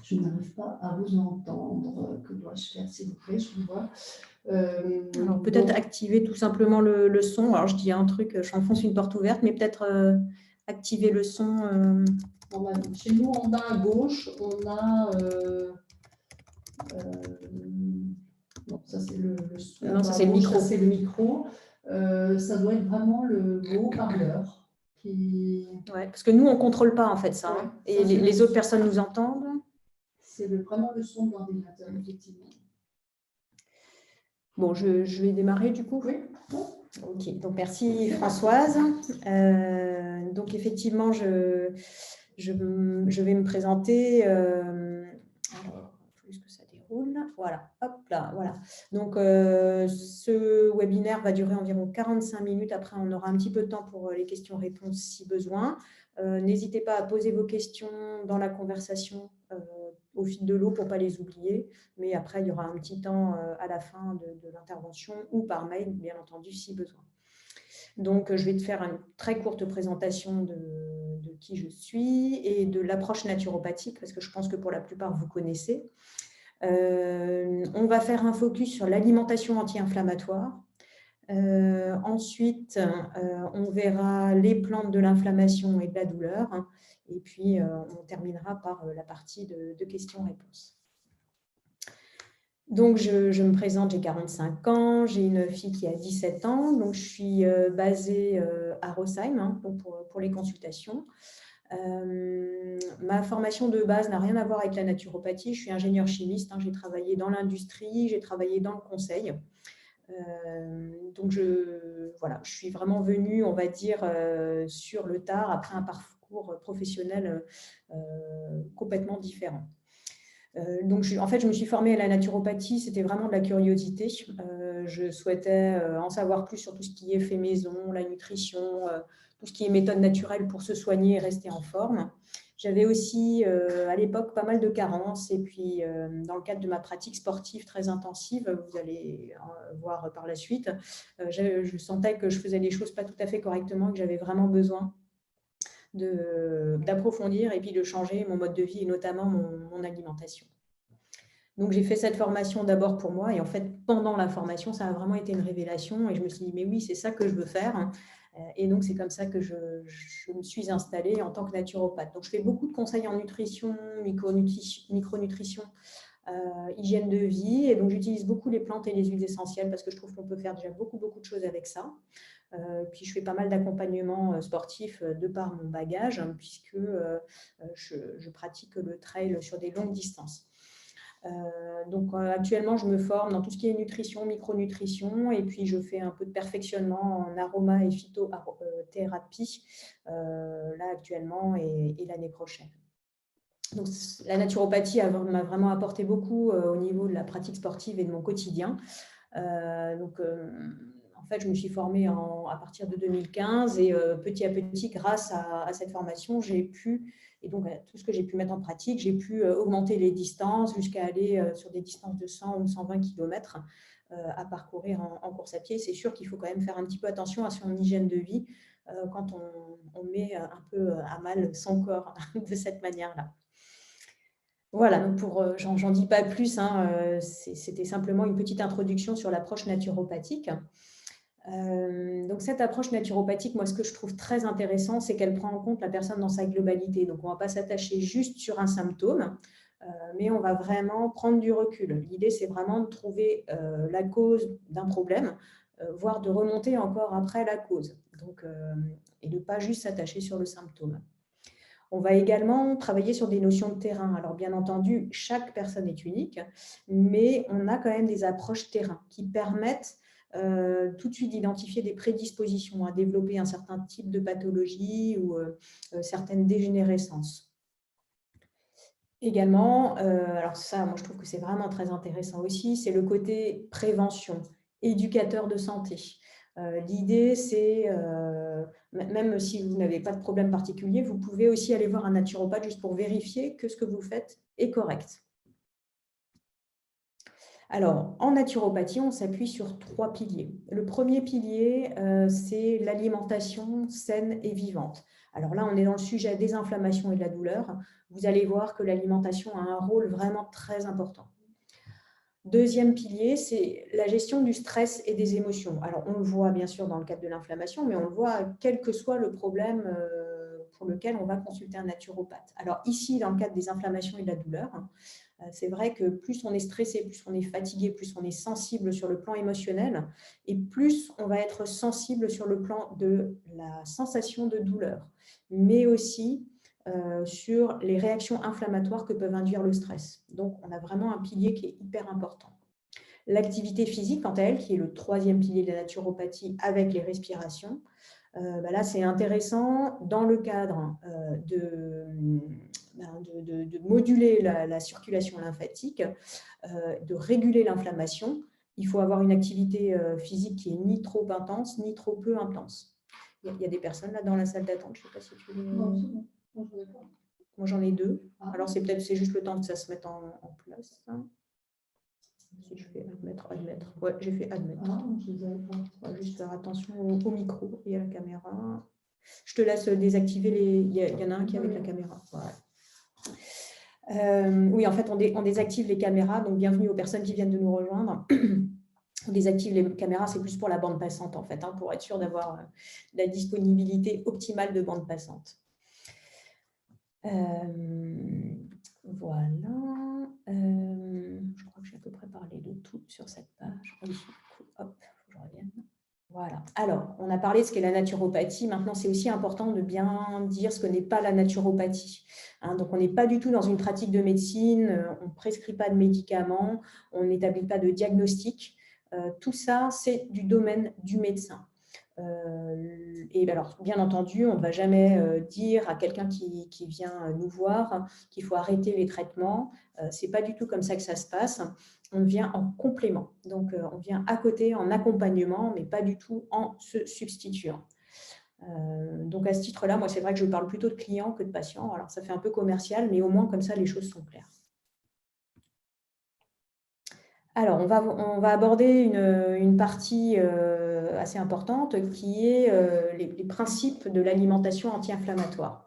Je n'arrive pas à vous entendre. Que dois-je faire, s'il vous plaît? Je vous vois. Alors, peut-être activer tout simplement le son. Alors, je dis un truc, j'enfonce une porte ouverte, mais peut-être activer le son. Chez nous, en bas à gauche, on a... non, ça c'est le son. Non, ça c'est le micro. Ça c'est le micro. Ça doit être vraiment le haut-parleur. Ouais, parce que nous, on ne contrôle pas en fait ça. Ouais, hein. Et les autres personnes nous entendent. C'est vraiment le son de l'ordinateur, effectivement. Bon, je vais démarrer du coup. Oui. Ok, donc merci Françoise. Donc effectivement, je vais me présenter. Alors, il faut juste que ça déroule. Voilà, hop là, voilà. Donc ce webinaire va durer environ 45 minutes. Après, on aura un petit peu de temps pour les questions-réponses si besoin. N'hésitez pas à poser vos questions dans la conversation au fil de l'eau pour ne pas les oublier. Mais après, il y aura un petit temps à la fin de l'intervention ou par mail, bien entendu, si besoin. Donc, je vais te faire une très courte présentation de qui je suis et de l'approche naturopathique, parce que je pense que pour la plupart, vous connaissez. On va faire un focus sur l'alimentation anti-inflammatoire. Ensuite, on verra les plantes de l'inflammation et de la douleur. Et puis, on terminera par la partie de questions-réponses. Donc, je me présente, j'ai 45 ans, j'ai une fille qui a 17 ans, donc je suis basée à Rosheim donc pour les consultations. Ma formation de base n'a rien à voir avec la naturopathie, je suis ingénieure chimiste, j'ai travaillé dans l'industrie, j'ai travaillé dans le conseil. Donc, je suis vraiment venue, on va dire, sur le tard, après un parcours professionnel complètement différent. Donc, en fait, je me suis formée à la naturopathie, c'était vraiment de la curiosité. Je souhaitais en savoir plus sur tout ce qui est fait maison, la nutrition, tout ce qui est méthode naturelle pour se soigner et rester en forme. J'avais aussi à l'époque pas mal de carences et puis dans le cadre de ma pratique sportive très intensive, vous allez voir par la suite, je sentais que je faisais les choses pas tout à fait correctement, que j'avais vraiment besoin d'approfondir et puis de changer mon mode de vie et notamment mon alimentation. Donc, j'ai fait cette formation d'abord pour moi et en fait, pendant la formation, ça a vraiment été une révélation et je me suis dit, mais oui, c'est ça que je veux faire. Et donc, c'est comme ça que je me suis installée en tant que naturopathe. Donc, je fais beaucoup de conseils en nutrition, micronutrition, hygiène de vie. Et donc, j'utilise beaucoup les plantes et les huiles essentielles parce que je trouve qu'on peut faire déjà beaucoup de choses avec ça. Puis, je fais pas mal d'accompagnement sportif de par mon bagage puisque je pratique le trail sur des longues distances. Donc actuellement, je me forme dans tout ce qui est nutrition, micronutrition, et puis je fais un peu de perfectionnement en aroma et phytothérapie là actuellement et l'année prochaine. Donc la naturopathie m'a vraiment apporté beaucoup au niveau de la pratique sportive et de mon quotidien. En fait, je me suis formée à partir de 2015 et petit à petit, grâce à cette formation, j'ai pu, et donc tout ce que j'ai pu mettre en pratique, j'ai pu augmenter les distances jusqu'à aller sur des distances de 100 ou 120 km à parcourir en course à pied. C'est sûr qu'il faut quand même faire un petit peu attention à son hygiène de vie quand on met un peu à mal son corps de cette manière-là. Voilà, donc j'en dis pas plus, c'était simplement une petite introduction sur l'approche naturopathique. Donc cette approche naturopathique, moi ce que je trouve très intéressant, c'est qu'elle prend en compte la personne dans sa globalité. Donc on ne va pas s'attacher juste sur un symptôme, mais on va vraiment prendre du recul. L'idée, c'est vraiment de trouver la cause d'un problème, voire de remonter encore après la cause. Donc, et de ne pas juste s'attacher sur le symptôme. On va également travailler sur des notions de terrain. Alors, bien entendu, chaque personne est unique, mais on a quand même des approches terrain qui permettent tout de suite d'identifier des prédispositions à développer un certain type de pathologie ou certaines dégénérescences. Également, alors ça, moi je trouve que c'est vraiment très intéressant aussi, c'est le côté prévention, éducateur de santé. L'idée, c'est, même si vous n'avez pas de problème particulier, vous pouvez aussi aller voir un naturopathe juste pour vérifier que ce que vous faites est correct. Alors, en naturopathie, on s'appuie sur 3 piliers. Le premier pilier, c'est l'alimentation saine et vivante. Alors là, on est dans le sujet des inflammations et de la douleur. Vous allez voir que l'alimentation a un rôle vraiment très important. Deuxième pilier, c'est la gestion du stress et des émotions. Alors, on le voit bien sûr dans le cadre de l'inflammation, mais on le voit quel que soit le problème pour lequel on va consulter un naturopathe. Alors ici, dans le cadre des inflammations et de la douleur, c'est vrai que plus on est stressé, plus on est fatigué, plus on est sensible sur le plan émotionnel et plus on va être sensible sur le plan de la sensation de douleur, mais aussi sur les réactions inflammatoires que peuvent induire le stress. Donc, on a vraiment un pilier qui est hyper important. L'activité physique, quant à elle, qui est le troisième pilier de la naturopathie avec les respirations, là, c'est intéressant dans le cadre de moduler la circulation lymphatique, de réguler l'inflammation. Il faut avoir une activité physique qui est ni trop intense, ni trop peu intense. Il y a des personnes là dans la salle d'attente, je ne sais pas si tu veux... Non, c'est bon. Moi, j'en ai 2. Alors, c'est juste le temps que ça se mette en place. Si je fais admettre. Ouais, j'ai fait admettre. On va juste faire attention au micro et à la caméra. Je te laisse désactiver les... Il y en a un qui est avec la caméra. Voilà. Oui, en fait, on désactive les caméras. Donc, bienvenue aux personnes qui viennent de nous rejoindre. On désactive les caméras, c'est plus pour la bande passante, en fait, pour être sûr d'avoir la disponibilité optimale de bande passante. Voilà. Je crois que j'ai à peu près parlé de tout sur cette page. Oui, hop, faut que je revienne. Voilà. Alors, on a parlé de ce qu'est la naturopathie. Maintenant, c'est aussi important de bien dire ce que n'est pas la naturopathie. Donc, on n'est pas du tout dans une pratique de médecine, on ne prescrit pas de médicaments, on n'établit pas de diagnostic. Tout ça, c'est du domaine du médecin. Et alors, bien entendu, on ne va jamais dire à quelqu'un qui vient nous voir qu'il faut arrêter les traitements. Ce n'est pas du tout comme ça que ça se passe. On vient en complément. Donc, on vient à côté en accompagnement, mais pas du tout en se substituant. Donc, à ce titre-là, moi, c'est vrai que je parle plutôt de clients que de patients. Alors, ça fait un peu commercial, mais au moins, comme ça, les choses sont claires. Alors, on va aborder une partie assez importante qui est les principes de l'alimentation anti-inflammatoire.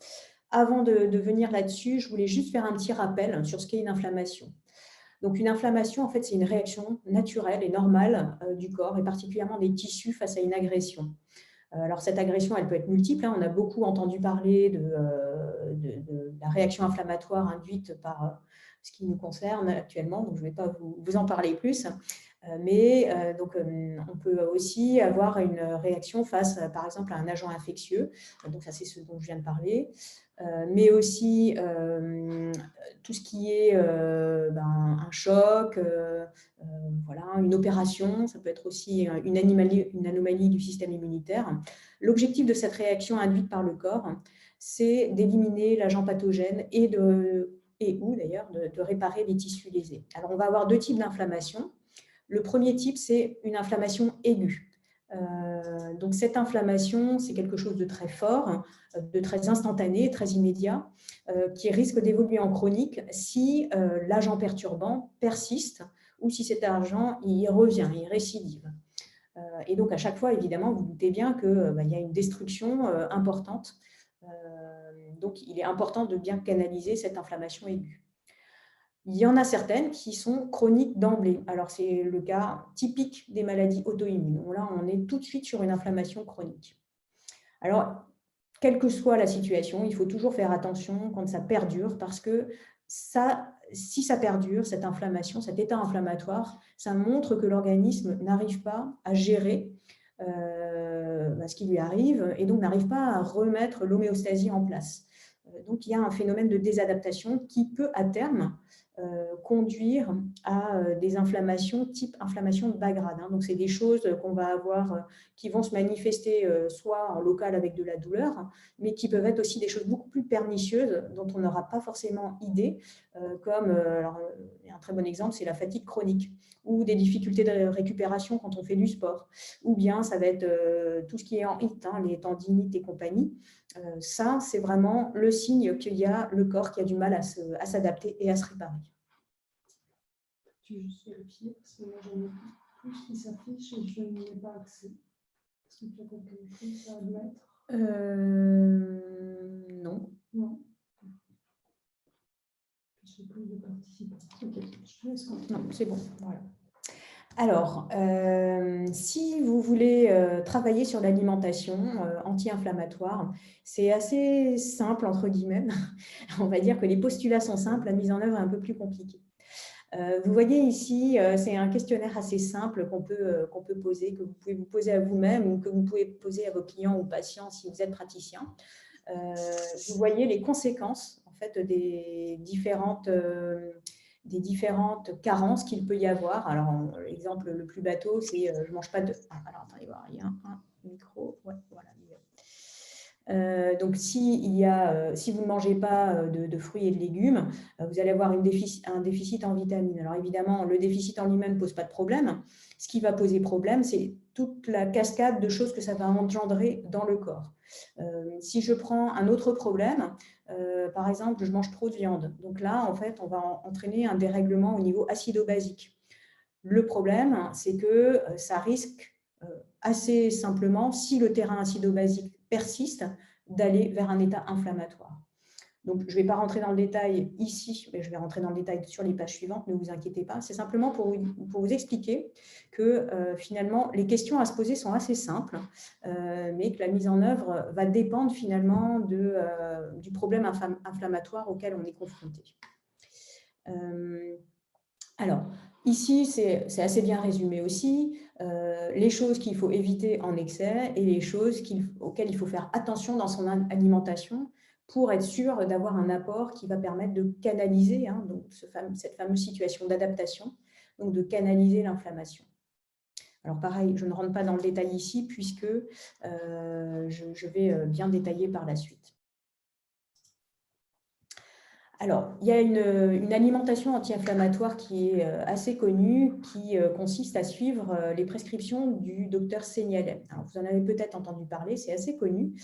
Avant de venir là-dessus, je voulais juste faire un petit rappel sur ce qu'est une inflammation. Donc, une inflammation, en fait, c'est une réaction naturelle et normale du corps, et particulièrement des tissus face à une agression. Alors, cette agression, elle peut être multiple. On a beaucoup entendu parler de la réaction inflammatoire induite par ce qui nous concerne actuellement, donc je ne vais pas vous en parler plus. On peut aussi avoir une réaction face, par exemple, à un agent infectieux. Donc, ça, c'est ce dont je viens de parler. Mais aussi tout ce qui est un choc, voilà, une opération, ça peut être aussi une anomalie du système immunitaire. L'objectif de cette réaction induite par le corps, c'est d'éliminer l'agent pathogène et d'ailleurs de réparer les tissus lésés. Alors, on va avoir deux types d'inflammation. Le premier type, c'est une inflammation aiguë. Donc, cette inflammation, c'est quelque chose de très fort, de très instantané, très immédiat, qui risque d'évoluer en chronique si l'agent perturbant persiste ou si cet agent il revient, il récidive. Et donc, à chaque fois, évidemment, vous doutez bien qu'il y a une destruction importante. Donc, il est important de bien canaliser cette inflammation aiguë. Il y en a certaines qui sont chroniques d'emblée. Alors, c'est le cas typique des maladies auto-immunes. Là, on est tout de suite sur une inflammation chronique. Alors, quelle que soit la situation, il faut toujours faire attention quand ça perdure parce que si ça perdure, cette inflammation, cet état inflammatoire, ça montre que l'organisme n'arrive pas à gérer ce qui lui arrive et donc n'arrive pas à remettre l'homéostasie en place. Donc, il y a un phénomène de désadaptation qui peut, à terme, conduire à des inflammations type inflammation de bas grade. Donc, c'est des choses qu'on va avoir qui vont se manifester soit en local avec de la douleur, mais qui peuvent être aussi des choses beaucoup plus pernicieuses dont on n'aura pas forcément idée, comme un très bon exemple, c'est la fatigue chronique ou des difficultés de récupération quand on fait du sport, ou bien ça va être tout ce qui est en HIT, les tendinites et compagnie. Ça, c'est vraiment le signe qu'il y a le corps qui a du mal à s'adapter et à se réparer. Tu juste vérifier parce que moi j'en ai plus qui s'affichent et je n'y ai pas accès. Est-ce que tu as quelque chose à admettre? Non. Non. Je sais plus de participants. Ok, je laisse continuer. Non, c'est bon. Voilà. Alors, si vous voulez travailler sur l'alimentation anti-inflammatoire, c'est assez simple, entre guillemets. On va dire que les postulats sont simples, la mise en œuvre est un peu plus compliquée. Vous voyez ici, c'est un questionnaire assez simple qu'on peut poser, que vous pouvez vous poser à vous-même ou que vous pouvez poser à vos clients ou patients si vous êtes praticien. Vous voyez les conséquences en fait, des différentes carences qu'il peut y avoir. Alors, l'exemple le plus bateau, c'est je ne mange pas de… alors, attendez, voir, il y a un micro. Ouais, voilà. Donc, si vous ne mangez pas de fruits et de légumes, vous allez avoir un déficit en vitamines. Alors, évidemment, le déficit en lui-même ne pose pas de problème. Ce qui va poser problème, c'est toute la cascade de choses que ça va engendrer dans le corps. Si je prends un autre problème, par exemple, je mange trop de viande. Donc là, en fait, on va entraîner un dérèglement au niveau acido-basique. Le problème, c'est que ça risque assez simplement, si le terrain acido-basique persiste, d'aller vers un état inflammatoire. Donc, je ne vais pas rentrer dans le détail ici, mais je vais rentrer dans le détail sur les pages suivantes, ne vous inquiétez pas. C'est simplement pour vous expliquer que finalement, les questions à se poser sont assez simples, mais que la mise en œuvre va dépendre finalement du problème inflammatoire auquel on est confronté. Alors, ici, c'est assez bien résumé aussi, les choses qu'il faut éviter en excès et les choses auxquelles il faut faire attention dans son alimentation pour être sûr d'avoir un apport qui va permettre de canaliser donc cette fameuse situation d'adaptation, donc de canaliser l'inflammation. Alors pareil, je ne rentre pas dans le détail ici puisque je vais bien détailler par la suite. Alors, il y a une alimentation anti-inflammatoire qui est assez connue, qui consiste à suivre les prescriptions du docteur Seignalais. Alors, vous en avez peut-être entendu parler, c'est assez connu.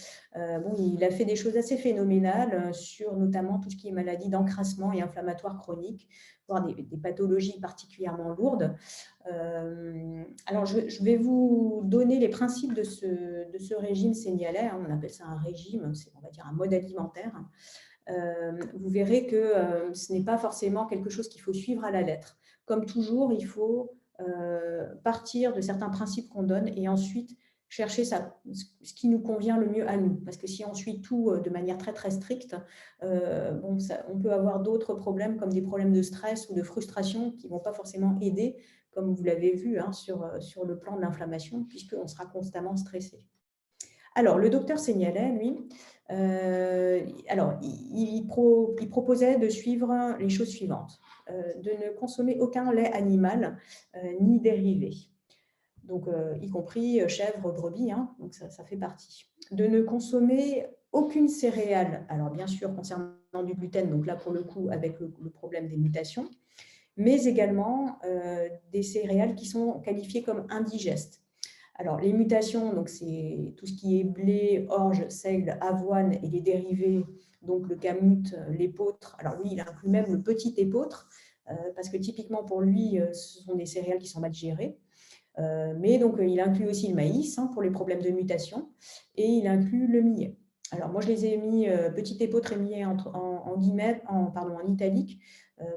Il a fait des choses assez phénoménales sur notamment tout ce qui est maladie d'encrassement et inflammatoire chronique, voire des pathologies particulièrement lourdes. Alors, je vais vous donner les principes de ce régime Seignalais. On appelle ça un régime, on va dire un mode alimentaire. Vous verrez que ce n'est pas forcément quelque chose qu'il faut suivre à la lettre. Comme toujours, il faut partir de certains principes qu'on donne et ensuite chercher ce qui nous convient le mieux à nous. Parce que si on suit tout de manière très, très stricte, on peut avoir d'autres problèmes comme des problèmes de stress ou de frustration qui ne vont pas forcément aider, comme vous l'avez vu sur le plan de l'inflammation, puisqu'on sera constamment stressé. Alors, le docteur Seignalais, lui, il proposait de suivre les choses suivantes. De ne consommer aucun lait animal ni dérivé, donc y compris chèvre, brebis, donc ça fait partie. De ne consommer aucune céréale, alors bien sûr concernant du gluten, donc là pour le coup avec le problème des mutations, mais également des céréales qui sont qualifiées comme indigestes. Alors, les mutations, donc c'est tout ce qui est blé, orge, seigle, avoine et les dérivés, donc le kamut, l'épeautre. Alors lui, il inclut même le petit épeautre, parce que typiquement pour lui, ce sont des céréales qui sont mal gérées. Mais donc, il inclut aussi le maïs pour les problèmes de mutation et il inclut le millet. Alors, moi, je les ai mis petit épeautre et millet en guillemets, en italique,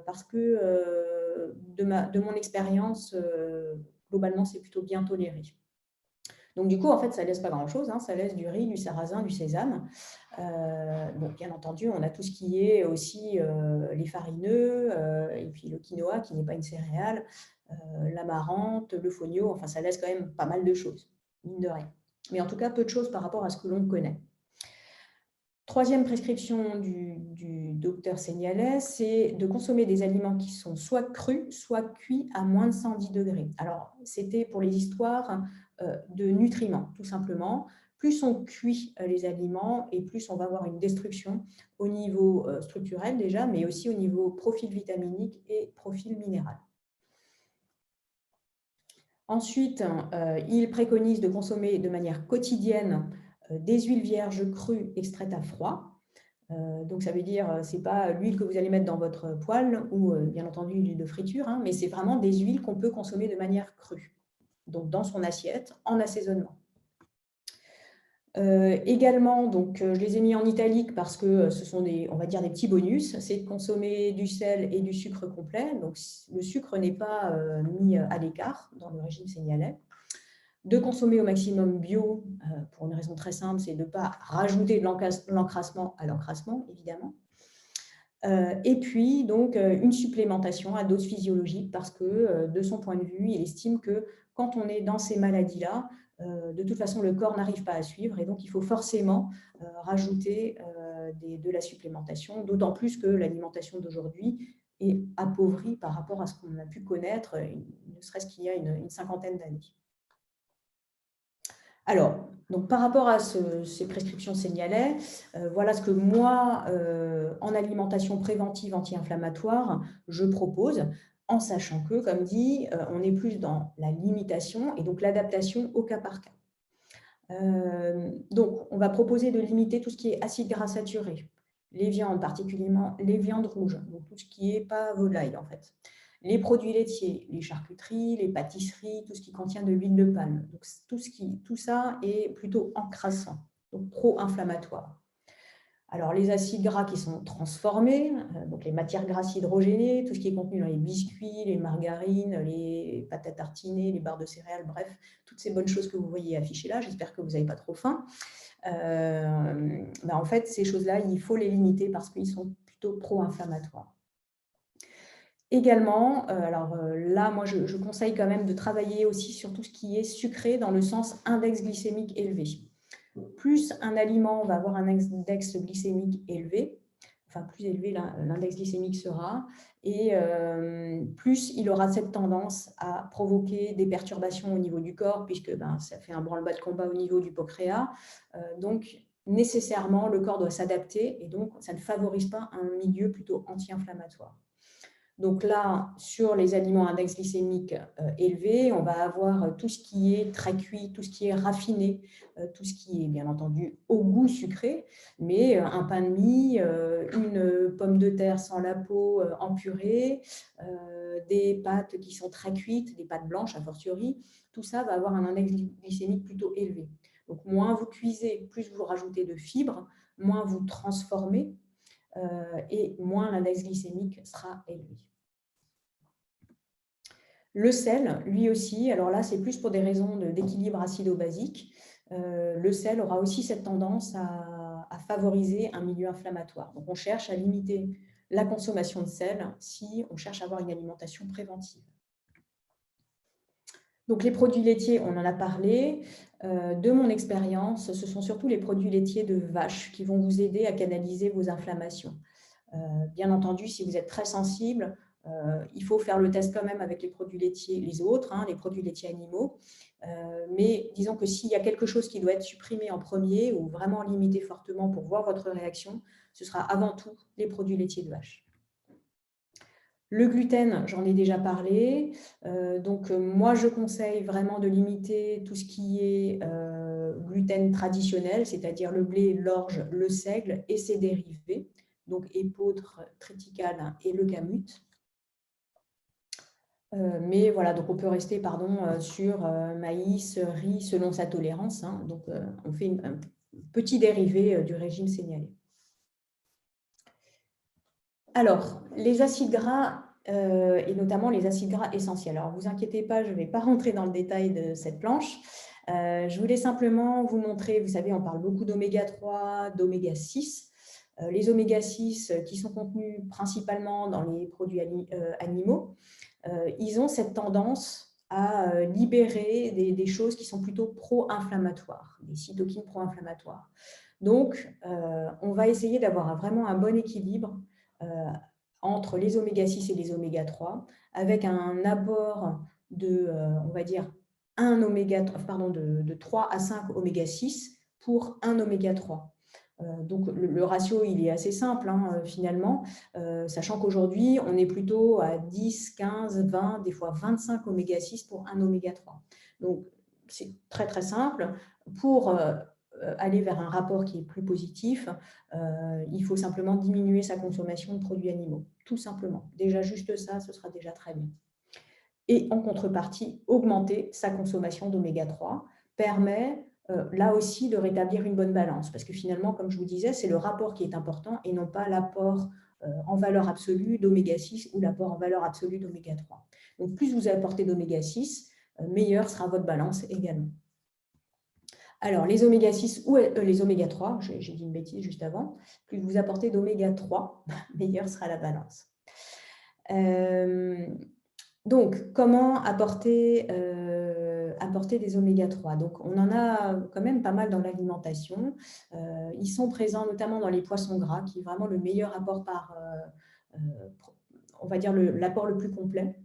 parce que de mon expérience, globalement, c'est plutôt bien toléré. Donc, du coup, en fait, ça ne laisse pas grand-chose. Ça laisse du riz, du sarrasin, du sésame. Bien entendu, on a tout ce qui est aussi les farineux, et puis le quinoa, qui n'est pas une céréale, l'amarante, le fonio. Enfin, ça laisse quand même pas mal de choses, mine de rien. Mais en tout cas, peu de choses par rapport à ce que l'on connaît. Troisième prescription du docteur Seignalais, c'est de consommer des aliments qui sont soit crus, soit cuits à moins de 110 degrés. Alors, c'était pour les histoires de nutriments, tout simplement. Plus on cuit les aliments et plus on va avoir une destruction au niveau structurel déjà, mais aussi au niveau profil vitaminique et profil minéral. Ensuite, il préconise de consommer de manière quotidienne des huiles vierges crues extraites à froid. Donc, ça veut dire, ce n'est pas l'huile que vous allez mettre dans votre poêle ou bien entendu l'huile de friture, mais c'est vraiment des huiles qu'on peut consommer de manière crue, donc dans son assiette, en assaisonnement. Également, donc, je les ai mis en italique parce que ce sont on va dire des petits bonus, c'est de consommer du sel et du sucre complet. Donc, le sucre n'est pas mis à l'écart dans le régime sénialais. De consommer au maximum bio, pour une raison très simple, c'est de ne pas rajouter de l'encrassement à l'encrassement, évidemment. Et puis, donc, une supplémentation à dose physiologique parce que, de son point de vue, il estime que quand on est dans ces maladies-là, de toute façon, le corps n'arrive pas à suivre et donc il faut forcément rajouter de la supplémentation, d'autant plus que l'alimentation d'aujourd'hui est appauvrie par rapport à ce qu'on a pu connaître, ne serait-ce qu'il y a une cinquantaine d'années. Alors, donc par rapport à ces prescriptions Seignalais, voilà ce que moi, en alimentation préventive anti-inflammatoire, je propose, en sachant que, comme dit, on est plus dans la limitation et donc l'adaptation au cas par cas. Donc, on va proposer de limiter tout ce qui est acides gras saturés, les viandes, particulièrement les viandes rouges, donc tout ce qui n'est pas volaille en fait. Les produits laitiers, les charcuteries, les pâtisseries, tout ce qui contient de l'huile de palme. Donc, tout ça est plutôt encrassant, donc pro-inflammatoire. Alors, les acides gras qui sont transformés, donc les matières grasses hydrogénées, tout ce qui est contenu dans les biscuits, les margarines, les pâtes à tartiner, les barres de céréales, bref, toutes ces bonnes choses que vous voyez affichées là, j'espère que vous n'avez pas trop faim. En fait, ces choses-là, il faut les limiter parce qu'ils sont plutôt pro-inflammatoires. Également, là, moi, je conseille quand même de travailler aussi sur tout ce qui est sucré dans le sens index glycémique élevé. Plus un aliment va avoir un index glycémique élevé, enfin plus élevé l'index glycémique sera, et plus il aura cette tendance à provoquer des perturbations au niveau du corps, puisque ça fait un branle-bas de combat au niveau du pancréas. Donc, nécessairement, le corps doit s'adapter, et donc ça ne favorise pas un milieu plutôt anti-inflammatoire. Donc là, sur les aliments à index glycémique élevé, on va avoir tout ce qui est très cuit, tout ce qui est raffiné, tout ce qui est bien entendu au goût sucré, mais un pain de mie, une pomme de terre sans la peau en purée, des pâtes qui sont très cuites, des pâtes blanches a fortiori, tout ça va avoir un index glycémique plutôt élevé. Donc moins vous cuisez, plus vous rajoutez de fibres, moins vous transformez, et moins l'index glycémique sera élevé. Le sel, lui aussi, alors là, c'est plus pour des raisons d'équilibre acido-basique. Le sel aura aussi cette tendance à favoriser un milieu inflammatoire. Donc, on cherche à limiter la consommation de sel si on cherche à avoir une alimentation préventive. Donc, les produits laitiers, on en a parlé. De mon expérience, ce sont surtout les produits laitiers de vache qui vont vous aider à canaliser vos inflammations. Bien entendu, si vous êtes très sensible, il faut faire le test quand même avec les produits laitiers, les autres, les produits laitiers animaux. Mais disons que s'il y a quelque chose qui doit être supprimé en premier ou vraiment limité fortement pour voir votre réaction, ce sera avant tout les produits laitiers de vache. Le gluten, j'en ai déjà parlé. Donc, moi, je conseille vraiment de limiter tout ce qui est gluten traditionnel, c'est-à-dire le blé, l'orge, le seigle et ses dérivés, donc épeautre, triticale et le camut. Mais voilà, donc on peut rester sur maïs, riz, selon sa tolérance. Donc, on fait un petit dérivé du régime sénialé. Alors, les acides gras, et notamment les acides gras essentiels. Alors, ne vous inquiétez pas, je ne vais pas rentrer dans le détail de cette planche. Je voulais simplement vous montrer, vous savez, on parle beaucoup d'oméga 3, d'oméga 6. Les oméga 6 qui sont contenus principalement dans les produits animaux, ils ont cette tendance à libérer des choses qui sont plutôt pro-inflammatoires, des cytokines pro-inflammatoires. Donc, on va essayer d'avoir vraiment un bon équilibre entre les oméga 6 et les oméga 3, avec un apport de, on va dire, de 3 à 5 oméga 6 pour un oméga 3. Donc, le ratio, il est assez simple, finalement, sachant qu'aujourd'hui, on est plutôt à 10, 15, 20, des fois 25 oméga 6 pour un oméga 3. Donc, c'est très, très simple. Pour aller vers un rapport qui est plus positif, il faut simplement diminuer sa consommation de produits animaux, tout simplement. Déjà, juste ça, ce sera déjà très bien. Et en contrepartie, augmenter sa consommation d'oméga 3 permet là aussi de rétablir une bonne balance. Parce que finalement, comme je vous disais, c'est le rapport qui est important et non pas l'apport en valeur absolue d'oméga 6 ou l'apport en valeur absolue d'oméga 3. Donc, plus vous apportez d'oméga 6, meilleure sera votre balance également. Alors, les oméga 6 ou les oméga 3, j'ai dit une bêtise juste avant, plus vous apportez d'oméga 3, meilleure sera la balance. Donc, comment apporter des oméga 3? Donc, on en a quand même pas mal dans l'alimentation. Ils sont présents notamment dans les poissons gras, qui est vraiment le meilleur apport on va dire l'apport le plus complet.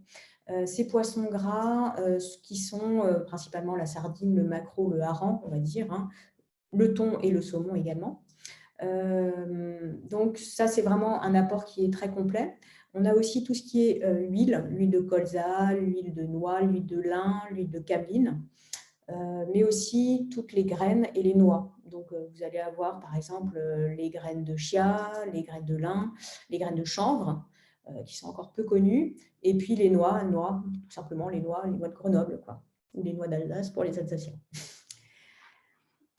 Ces poissons gras, qui sont principalement la sardine, le maquereau, le hareng, on va dire, hein, le thon et le saumon également. Donc ça, c'est vraiment un apport qui est très complet. On a aussi tout ce qui est l'huile de colza, l'huile de noix, l'huile de lin, l'huile de cameline, mais aussi toutes les graines et les noix. Donc vous allez avoir par exemple les graines de chia, les graines de lin, les graines de chanvre, qui sont encore peu connues, et puis les noix, tout simplement les noix de Grenoble, quoi, ou les noix d'Alsace pour les Alsaciens.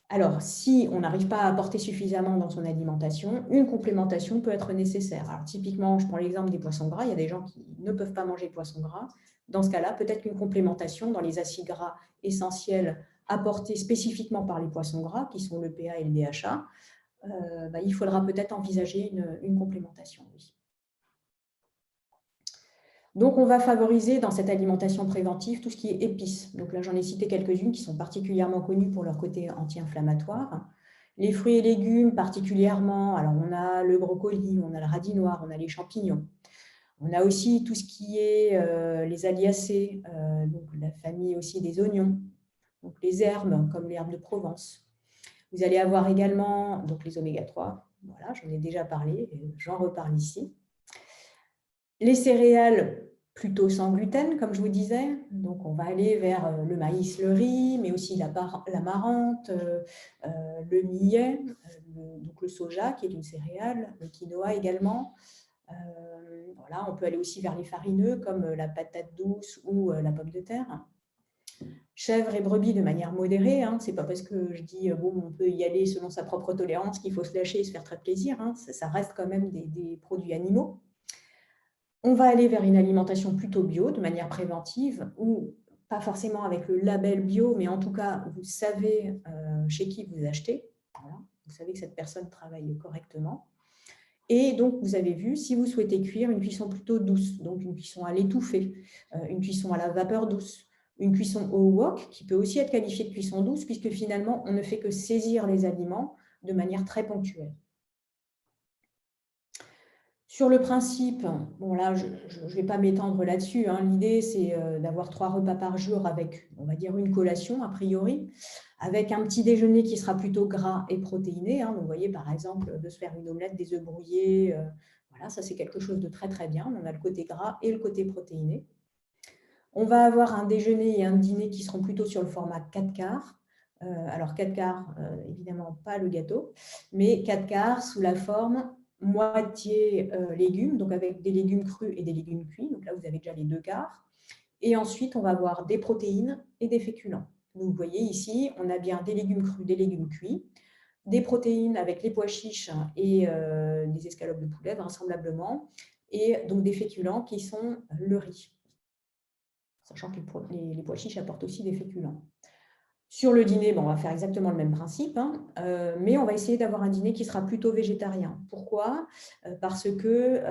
Alors, si on n'arrive pas à apporter suffisamment dans son alimentation, une complémentation peut être nécessaire. Alors, typiquement, je prends l'exemple des poissons gras. Il y a des gens qui ne peuvent pas manger de poissons gras. Dans ce cas-là, peut-être qu'une complémentation dans les acides gras essentiels apportés spécifiquement par les poissons gras, qui sont le l'EPA et le DHA, il faudra peut-être envisager une complémentation, oui. Donc, on va favoriser dans cette alimentation préventive tout ce qui est épices. Donc là, j'en ai cité quelques-unes qui sont particulièrement connues pour leur côté anti-inflammatoire. Les fruits et légumes particulièrement, alors on a le brocoli, on a le radis noir, on a les champignons. On a aussi tout ce qui est les aliacées, donc la famille aussi des oignons, donc les herbes comme l'herbe de Provence. Vous allez avoir également donc les oméga 3, voilà, j'en ai déjà parlé, j'en reparle ici. Les céréales plutôt sans gluten, comme je vous disais. Donc, on va aller vers le maïs, le riz, mais aussi l'amarante, le millet, donc le soja, qui est une céréale, le quinoa également. Voilà, on peut aller aussi vers les farineux, comme la patate douce ou la pomme de terre. Chèvres et brebis de manière modérée. Hein. Ce n'est pas parce que je dis bon, on peut y aller selon sa propre tolérance qu'il faut se lâcher et se faire très plaisir. Hein. Ça reste quand même des produits animaux. On va aller vers une alimentation plutôt bio, de manière préventive, ou pas forcément avec le label bio, mais en tout cas, vous savez chez qui vous achetez. Voilà. Vous savez que cette personne travaille correctement. Et donc, vous avez vu, si vous souhaitez cuire, une cuisson plutôt douce, donc une cuisson à l'étouffée, une cuisson à la vapeur douce, une cuisson au wok, qui peut aussi être qualifiée de cuisson douce, puisque finalement, on ne fait que saisir les aliments de manière très ponctuelle. Sur le principe, bon là, je ne vais pas m'étendre là-dessus. Hein. L'idée, c'est d'avoir 3 repas par jour avec, on va dire, une collation, a priori, avec un petit déjeuner qui sera plutôt gras et protéiné. Hein. Donc, vous voyez, par exemple, de se faire une omelette, des œufs brouillés. Voilà, ça, c'est quelque chose de très, très bien. On a le côté gras et le côté protéiné. On va avoir un déjeuner et un dîner qui seront plutôt sur le format 4 quarts. Alors, 4 quarts, évidemment, pas le gâteau, mais 4 quarts sous la forme moitié légumes, donc avec des légumes crus et des légumes cuits. Donc là, vous avez déjà les 2 quarts. Et ensuite, on va avoir des protéines et des féculents. Donc, vous voyez ici, on a bien des légumes crus, des légumes cuits, des protéines avec les pois chiches et des escalopes de poulet, vraisemblablement, et donc des féculents qui sont le riz. Sachant que les pois chiches apportent aussi des féculents. Sur le dîner, on va faire exactement le même principe, hein, mais on va essayer d'avoir un dîner qui sera plutôt végétarien. Pourquoi ? Parce que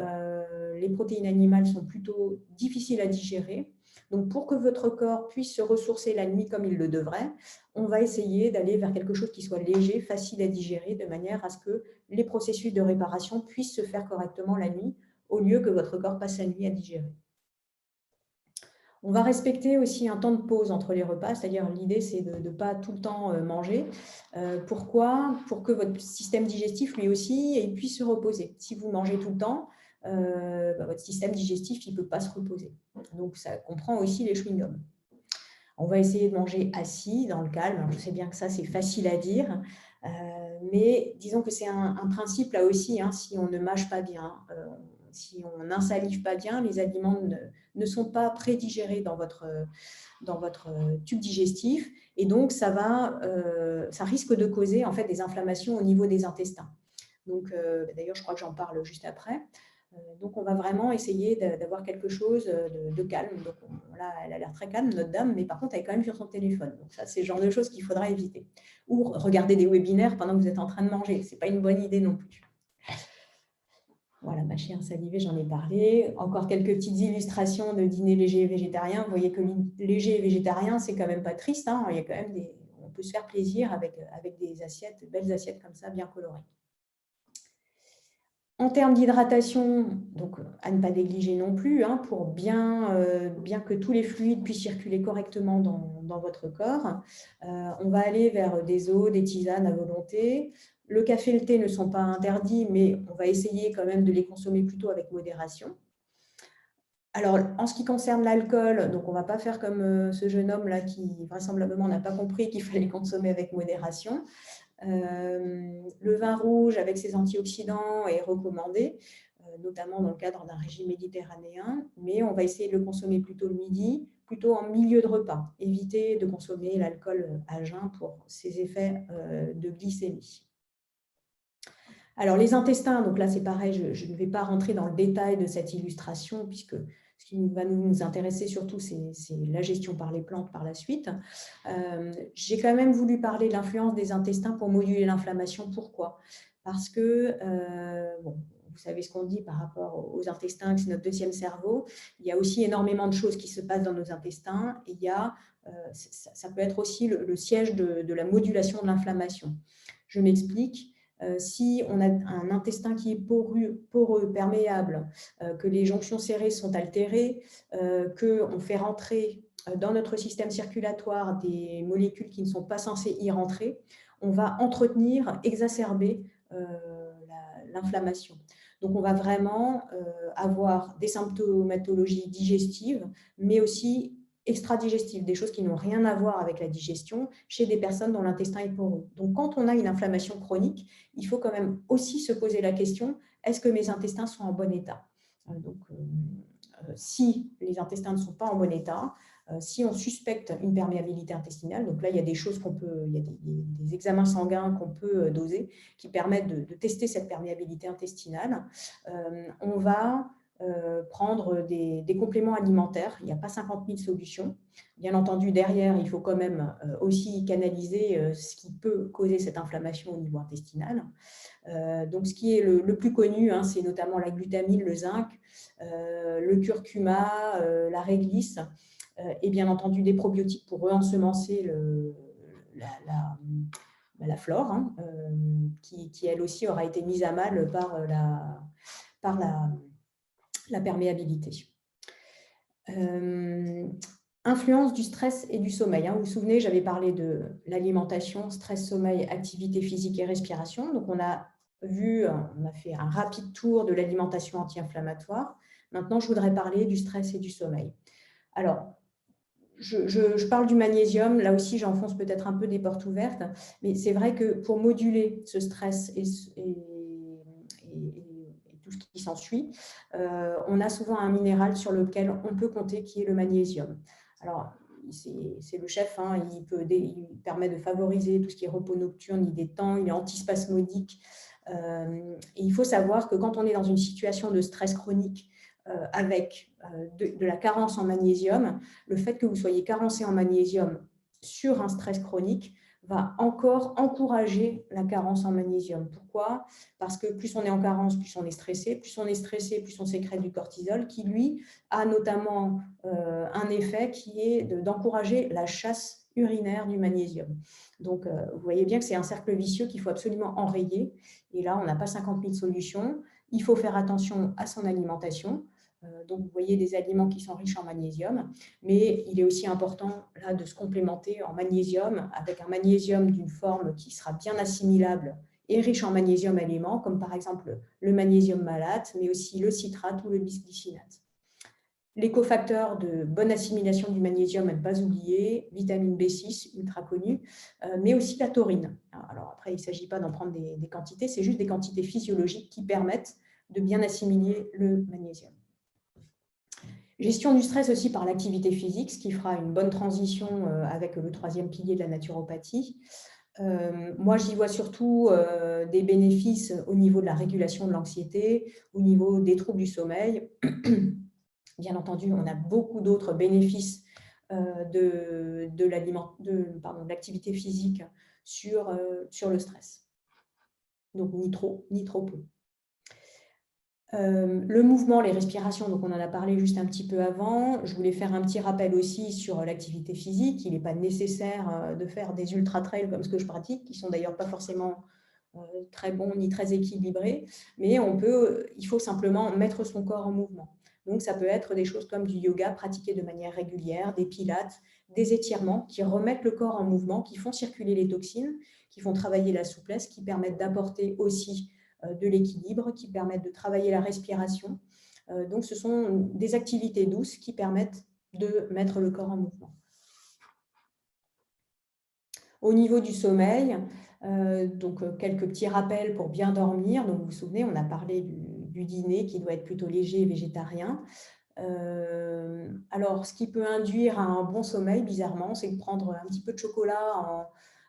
les protéines animales sont plutôt difficiles à digérer. Donc, pour que votre corps puisse se ressourcer la nuit comme il le devrait, on va essayer d'aller vers quelque chose qui soit léger, facile à digérer, de manière à ce que les processus de réparation puissent se faire correctement la nuit, au lieu que votre corps passe la nuit à digérer. On va respecter aussi un temps de pause entre les repas, c'est-à-dire l'idée, c'est de ne pas tout le temps manger. Pourquoi ? Pour que votre système digestif, lui aussi, puisse se reposer. Si vous mangez tout le temps, votre système digestif, il ne peut pas se reposer. Donc, ça comprend aussi les chewing-gums. On va essayer de manger assis, dans le calme. Alors, je sais bien que ça, c'est facile à dire, mais disons que c'est un principe là aussi, hein, si on ne mâche pas bien, si on n'insalive pas bien, les aliments ne sont pas prédigérés dans votre tube digestif, et donc ça risque de causer en fait des inflammations au niveau des intestins. Donc, d'ailleurs, je crois que j'en parle juste après. Donc, on va vraiment essayer d'avoir quelque chose de calme. Donc, là, elle a l'air très calme, notre dame, mais par contre, elle est quand même sur son téléphone. Donc, ça, c'est le genre de choses qu'il faudra éviter. Ou regarder des webinaires pendant que vous êtes en train de manger. Ce n'est pas une bonne idée non plus. Voilà, ma chère salivée, j'en ai parlé. Encore quelques petites illustrations de dîner léger et végétarien. Vous voyez que léger et végétarien, c'est quand même pas triste. Hein. Il y a quand même on peut se faire plaisir avec des assiettes, belles assiettes comme ça, bien colorées. En termes d'hydratation, donc à ne pas négliger non plus, hein, pour bien que tous les fluides puissent circuler correctement dans votre corps. On va aller vers des eaux, des tisanes à volonté. Le café et le thé ne sont pas interdits, mais on va essayer quand même de les consommer plutôt avec modération. Alors, en ce qui concerne l'alcool, donc on ne va pas faire comme ce jeune homme-là qui vraisemblablement n'a pas compris qu'il fallait consommer avec modération. Le vin rouge avec ses antioxydants est recommandé, notamment dans le cadre d'un régime méditerranéen, mais on va essayer de le consommer plutôt le midi, plutôt en milieu de repas. Éviter de consommer l'alcool à jeun pour ses effets de glycémie. Alors, les intestins, donc là, c'est pareil, je ne vais pas rentrer dans le détail de cette illustration, puisque ce qui va nous intéresser surtout, c'est la gestion par les plantes par la suite. J'ai quand même voulu parler de l'influence des intestins pour moduler l'inflammation. Pourquoi? Parce que, bon, vous savez ce qu'on dit par rapport aux intestins, que c'est notre deuxième cerveau. Il y a aussi énormément de choses qui se passent dans nos intestins. Et ça peut être aussi le siège de la modulation de l'inflammation. Je m'explique. Si on a un intestin qui est poreux, perméable, que les jonctions serrées sont altérées, qu'on fait rentrer dans notre système circulatoire des molécules qui ne sont pas censées y rentrer, on va entretenir, exacerber l'inflammation. Donc, on va vraiment avoir des symptomatologies digestives, mais aussi extra-digestives, des choses qui n'ont rien à voir avec la digestion chez des personnes dont l'intestin est poreux. Donc, quand on a une inflammation chronique, il faut quand même aussi se poser la question, est-ce que mes intestins sont en bon état? Donc, si les intestins ne sont pas en bon état, si on suspecte une perméabilité intestinale, donc là, il y a des choses il y a des examens sanguins qu'on peut doser qui permettent de tester cette perméabilité intestinale. On va prendre des compléments alimentaires. Il n'y a pas 50 000 solutions. Bien entendu, derrière, il faut quand même aussi canaliser ce qui peut causer cette inflammation au niveau intestinal. Donc, ce qui est le plus connu, hein, c'est notamment la glutamine, le zinc, le curcuma, la réglisse, et bien entendu des probiotiques pour re-ensemencer la flore, hein, qui elle aussi aura été mise à mal par la perméabilité. Influence du stress et du sommeil. Vous vous souvenez, j'avais parlé de l'alimentation, stress, sommeil, activité physique et respiration. Donc, on a fait un rapide tour de l'alimentation anti-inflammatoire. Maintenant, je voudrais parler du stress et du sommeil. Alors, je parle du magnésium. Là aussi, j'enfonce peut-être un peu des portes ouvertes, mais c'est vrai que pour moduler ce stress et tout ce qui s'ensuit, on a souvent un minéral sur lequel on peut compter, qui est le magnésium. Alors, c'est le chef, hein, il permet de favoriser tout ce qui est repos nocturne, il détend, il est antispasmodique. Et il faut savoir que quand on est dans une situation de stress chronique avec de la carence en magnésium, le fait que vous soyez carencé en magnésium sur un stress chronique va encore encourager la carence en magnésium. Pourquoi? Parce que plus on est en carence, plus on est stressé, plus on sécrète du cortisol, qui lui a notamment un effet qui est d'encourager la chasse urinaire du magnésium. Donc, vous voyez bien que c'est un cercle vicieux qu'il faut absolument enrayer. Et là, on n'a pas 50 000 solutions. Il faut faire attention à son alimentation. Donc, vous voyez des aliments qui sont riches en magnésium, mais il est aussi important là, de se complémenter en magnésium avec un magnésium d'une forme qui sera bien assimilable et riche en magnésium aliments, comme par exemple le magnésium malate, mais aussi le citrate ou le bisglycinate. Les cofacteurs de bonne assimilation du magnésium à ne pas oublier, vitamine B6, ultra connue, mais aussi la taurine. Alors après, il ne s'agit pas d'en prendre des quantités, c'est juste des quantités physiologiques qui permettent de bien assimiler le magnésium. Gestion du stress aussi par l'activité physique, ce qui fera une bonne transition avec le troisième pilier de la naturopathie. Moi, j'y vois surtout des bénéfices au niveau de la régulation de l'anxiété, au niveau des troubles du sommeil. Bien entendu, on a beaucoup d'autres bénéfices de l'activité physique sur le stress. Donc, ni trop, ni trop peu. Le mouvement, les respirations, donc on en a parlé juste un petit peu avant. Je voulais faire un petit rappel aussi sur l'activité physique. Il n'est pas nécessaire de faire des ultra-trails comme ce que je pratique, qui sont d'ailleurs pas forcément très bons ni très équilibrés, mais il faut simplement mettre son corps en mouvement. Donc ça peut être des choses comme du yoga pratiqué de manière régulière, des pilates, des étirements qui remettent le corps en mouvement, qui font circuler les toxines, qui font travailler la souplesse, qui permettent d'apporter aussi de l'équilibre, qui permettent de travailler la respiration. Donc, ce sont des activités douces qui permettent de mettre le corps en mouvement. Au niveau du sommeil, quelques petits rappels pour bien dormir. Donc, vous vous souvenez, on a parlé du dîner qui doit être plutôt léger et végétarien. Alors, ce qui peut induire un bon sommeil, bizarrement, c'est de prendre un petit peu de chocolat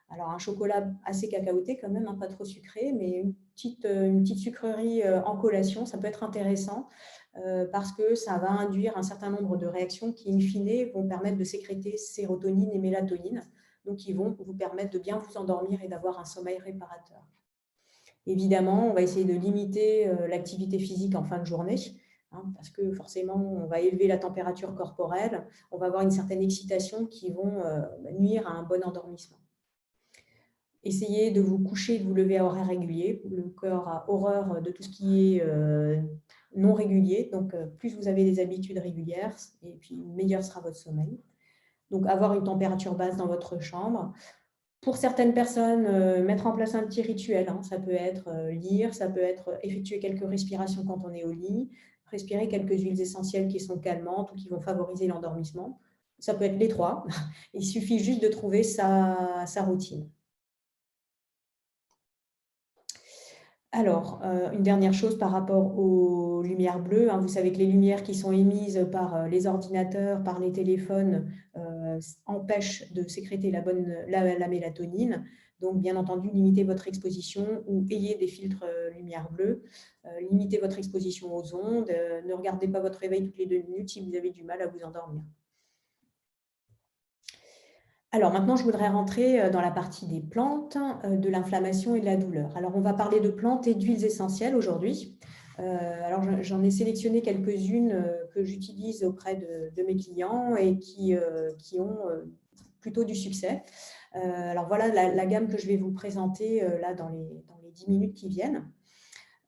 alors, un chocolat assez cacaoté quand même, hein, pas trop sucré, mais une petite sucrerie en collation, ça peut être intéressant parce que ça va induire un certain nombre de réactions qui, in fine, vont permettre de sécréter sérotonine et mélatonine, donc qui vont vous permettre de bien vous endormir et d'avoir un sommeil réparateur. Évidemment, on va essayer de limiter l'activité physique en fin de journée, parce que forcément, on va élever la température corporelle, on va avoir une certaine excitation qui vont nuire à un bon endormissement. Essayez de vous coucher et de vous lever à horaires réguliers. Le corps a horreur de tout ce qui est non régulier. Donc, plus vous avez des habitudes régulières, et puis meilleur sera votre sommeil. Donc, avoir une température basse dans votre chambre. Pour certaines personnes, mettre en place un petit rituel. Ça peut être lire, ça peut être effectuer quelques respirations quand on est au lit, respirer quelques huiles essentielles qui sont calmantes ou qui vont favoriser l'endormissement. Ça peut être les trois. Il suffit juste de trouver sa routine. Alors, une dernière chose par rapport aux lumières bleues. Vous savez que les lumières qui sont émises par les ordinateurs, par les téléphones, empêchent de sécréter la mélatonine. Donc, bien entendu, limitez votre exposition ou ayez des filtres lumière bleue. Limitez votre exposition aux ondes. Ne regardez pas votre réveil toutes les 2 minutes si vous avez du mal à vous endormir. Alors maintenant, je voudrais rentrer dans la partie des plantes, de l'inflammation et de la douleur. Alors, on va parler de plantes et d'huiles essentielles aujourd'hui. Alors, j'en ai sélectionné quelques-unes que j'utilise auprès de mes clients et qui ont plutôt du succès. Alors, voilà la gamme que je vais vous présenter là dans les 10 minutes qui viennent.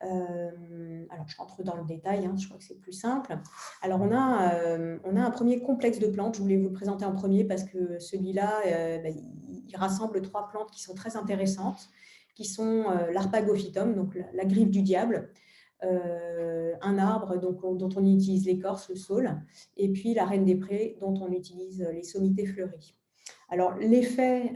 Alors, je rentre dans le détail, je crois que c'est plus simple. Alors, on a un premier complexe de plantes. Je voulais vous le présenter en premier parce que celui-là, il rassemble 3 plantes qui sont très intéressantes, qui sont l'arpagophytum, donc la griffe du diable, un arbre dont on utilise l'écorce, le saule, et puis la reine des prés, dont on utilise les sommités fleuries. Alors, les effets